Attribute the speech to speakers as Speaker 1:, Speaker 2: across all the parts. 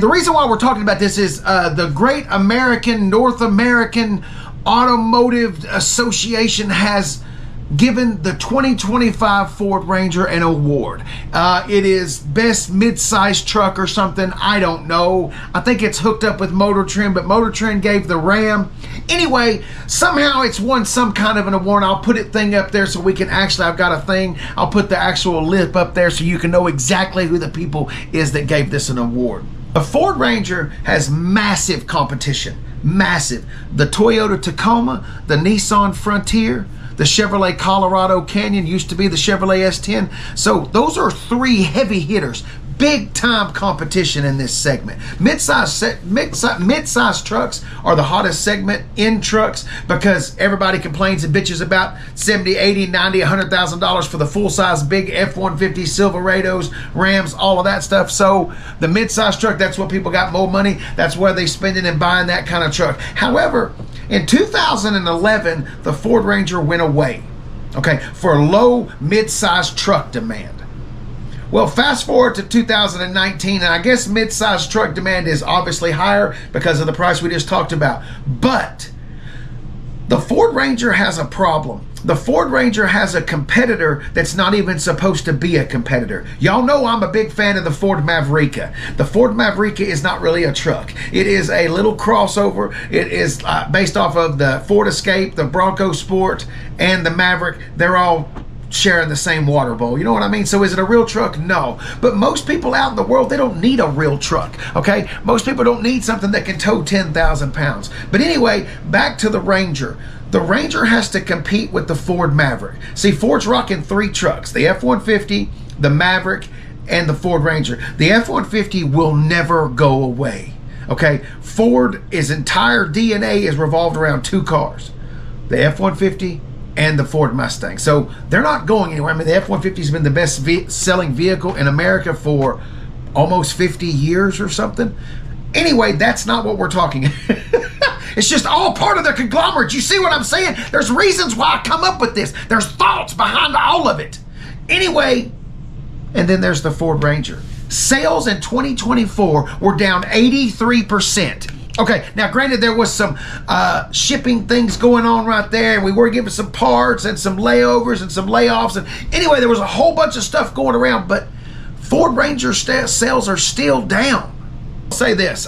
Speaker 1: The reason why we're talking about this is the Great North American Automotive Association has given the 2025 Ford Ranger an award. It is best mid-size truck or something. I don't know. I think it's hooked up with Motor Trend, but Motor Trend gave the Ram. Anyway, somehow it's won some kind of an award. I'll put it thing up there so we can actually, I've got a thing. I'll put the actual list up there so you can know exactly who the people is that gave this an award. The Ford Ranger has massive competition. Massive. The Toyota Tacoma, the Nissan Frontier, the Chevrolet Colorado Canyon, used to be the Chevrolet S10. So those are three heavy hitters. Big time competition in this segment. Mid-size trucks are the hottest segment in trucks because everybody complains and bitches about $70, $80, $90, $100,000 for the full-size big F-150 Silverados, Rams, all of that stuff. So the mid-size truck, that's what people got more money. That's where they spend it and buying that kind of truck. However, in 2011, the Ford Ranger went away, okay, for low mid-size truck demand. Well, fast forward to 2019, and I guess mid-size truck demand is obviously higher because of the price we just talked about. But the Ford Ranger has a problem. The Ford Ranger has a competitor that's not even supposed to be a competitor. Y'all know I'm a big fan of the Ford Mavrika. The Ford Mavrika is not really a truck. It is a little crossover. It is based off of the Ford Escape, the Bronco Sport, and the Maverick. They're all sharing the same water bowl. You know what I mean? So is it a real truck? No. But most people out in the world, they don't need a real truck, okay? Most people don't need something that can tow 10,000 pounds. But anyway, back to the Ranger. The Ranger has to compete with the Ford Maverick. See, Ford's rocking three trucks, the F-150, the Maverick, and the Ford Ranger. The F-150 will never go away, okay? Ford's entire DNA is revolved around two cars, the F-150 and the Ford Mustang. So they're not going anywhere. I mean, the F-150 has been the best selling vehicle in America for almost 50 years or something. Anyway, that's not what we're talking. It's just all part of the conglomerate. You see what I'm saying? There's reasons why I come up with this. There's thoughts behind all of it. Anyway, and then there's the Ford Ranger. Sales in 2024 were down 83%. Okay, now granted there was some shipping things going on right there, and we were giving some parts and some layovers and some layoffs, and anyway, there was a whole bunch of stuff going around, but Ford Ranger sales are still down. I'll say this,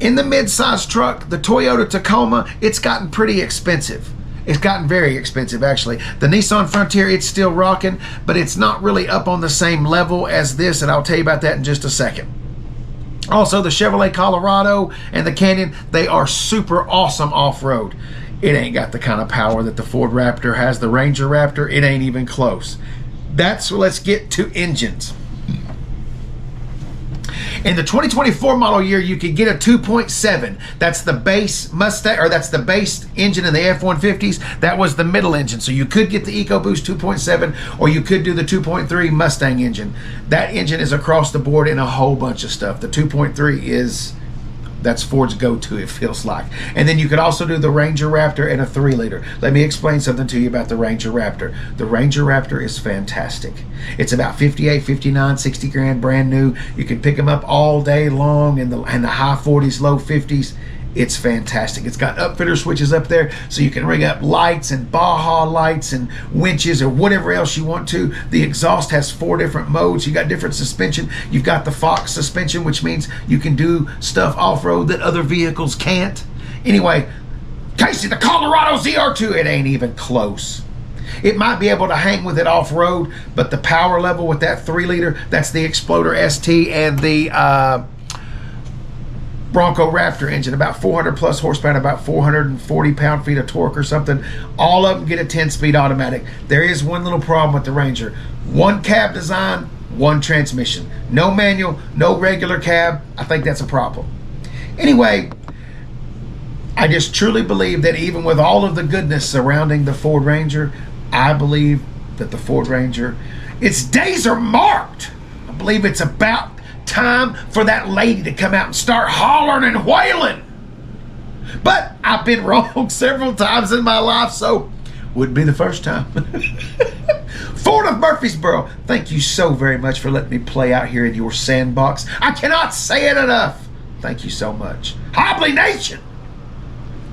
Speaker 1: in the mid-size truck, the Toyota Tacoma, it's gotten pretty expensive. It's gotten very expensive, actually. The Nissan Frontier, it's still rocking, but it's not really up on the same level as this, and I'll tell you about that in just a second. Also, the Chevrolet Colorado and the Canyon, they are super awesome off-road. It ain't got the kind of power that the Ford Raptor has. The Ranger Raptor, it ain't even close. Let's get to engines. In the 2024 model year, you could get a 2.7. That's the base Mustang, or that's the base engine in the F-150s. That was the middle engine. So you could get the EcoBoost 2.7, or you could do the 2.3 Mustang engine. That engine is across the board in a whole bunch of stuff. The 2.3 that's Ford's go-to, it feels like. And then you could also do the Ranger Raptor and a 3-liter. Let me explain something to you about the Ranger Raptor. The Ranger Raptor is fantastic. It's about 58, 59, 60 grand brand new. You can pick them up all day long in the high 40s, low 50s. It's fantastic. It's got upfitter switches up there so you can ring up lights and Baja lights and winches or whatever else you want to. The exhaust has 4 different modes. You got different suspension. You've got the Fox suspension, which means you can do stuff off-road that other vehicles can't. Anyway, Casey, the Colorado ZR2, it ain't even close. It might be able to hang with it off-road, but the power level with that 3-liter, that's the Exploder ST and the Bronco Raptor engine, about 400 plus horsepower and about 440 pound-feet of torque or something. All of them get a 10-speed automatic. There is one little problem with the Ranger. One cab design, one transmission. No manual, no regular cab. I think that's a problem. Anyway, I just truly believe that even with all of the goodness surrounding the Ford Ranger, I believe that the Ford Ranger, its days are marked. I believe it's about time for that lady to come out and start hollering and wailing. But I've been wrong several times in my life, so wouldn't be the first time. Ford of Murfreesboro, thank you so very much for letting me play out here in your sandbox. I cannot say it enough. Thank you so much. Hobley Nation!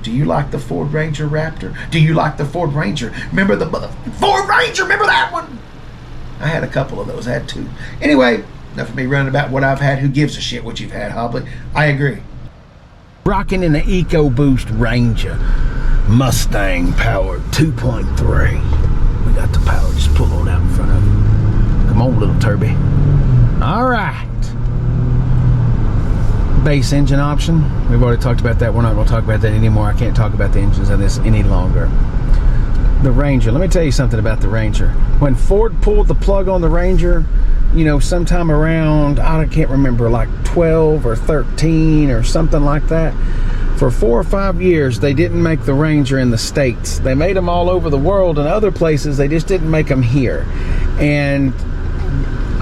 Speaker 1: Do you like the Ford Ranger Raptor? Do you like the Ford Ranger? Remember the Ford Ranger? Remember that one? I had a couple of those. I had two. Anyway, enough of me running about what I've had. Who gives a shit what you've had, Hobley? I agree. Rocking in the EcoBoost Ranger. Mustang powered 2.3. We got the power. Just pull on out in front of it. Come on, little Turby. All right. Base engine option. We've already talked about that. We're not going to talk about that anymore. I can't talk about the engines on this any longer. The Ranger. Let me tell you something about the Ranger. When Ford pulled the plug on the Ranger, you know, sometime around, I can't remember, like 12 or 13 or something like that. For 4 or 5 years, they didn't make the Ranger in the States. They made them all over the world and other places. They just didn't make them here. And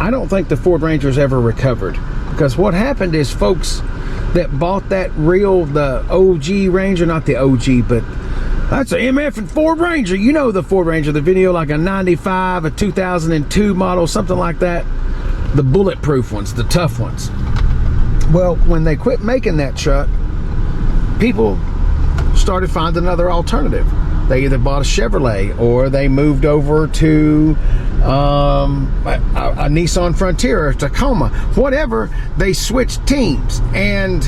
Speaker 1: I don't think the Ford Ranger's ever recovered. Because what happened is folks that bought the OG Ranger, not the OG, but that's an MF and Ford Ranger. You know the Ford Ranger, the video, like a 95, a 2002 model, something like that. The bulletproof ones, the tough ones. Well, when they quit making that truck, people started finding another alternative. They either bought a Chevrolet or they moved over to a Nissan Frontier or Tacoma, whatever. They switched teams, and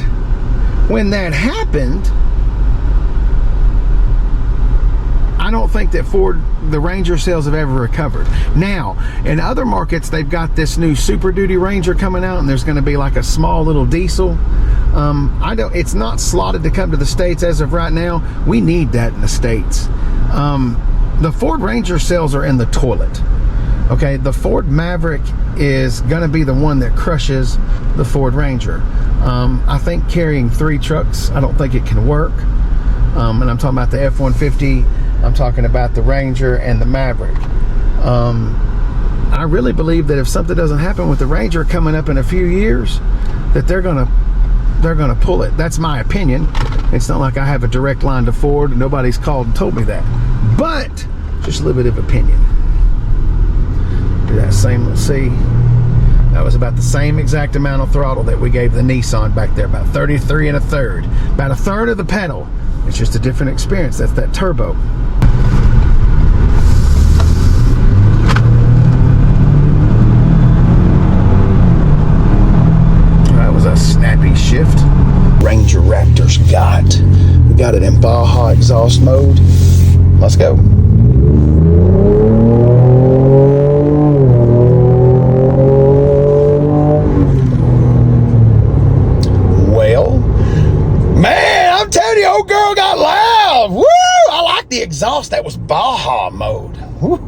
Speaker 1: when that happened, I don't think that the Ranger sales have ever recovered. Now, in other markets, they've got this new Super Duty Ranger coming out, and there's going to be like a small little diesel. It's not slotted to come to the States as of right now. We need that in the States. The Ford Ranger sales are in the toilet. Okay, the Ford Maverick is going to be the one that crushes the Ford Ranger. I think carrying 3 trucks, I don't think it can work. And I'm talking about the F-150, I'm talking about the Ranger and the Maverick. I really believe that if something doesn't happen with the Ranger coming up in a few years, that they're gonna pull it. That's my opinion. It's not like I have a direct line to Ford. Nobody's called and told me that. But just a little bit of opinion. Do that same, let's see. That was about the same exact amount of throttle that we gave the Nissan back there, about 33 1/3. About a third of the pedal. It's just a different experience. That's that turbo. That was a snappy shift. Ranger Raptor's got. We got it in Baja exhaust mode. Let's go. Well, man, I'm telling you, old girl got loud. Woo! I like the exhaust. That was Baja mode. Woo.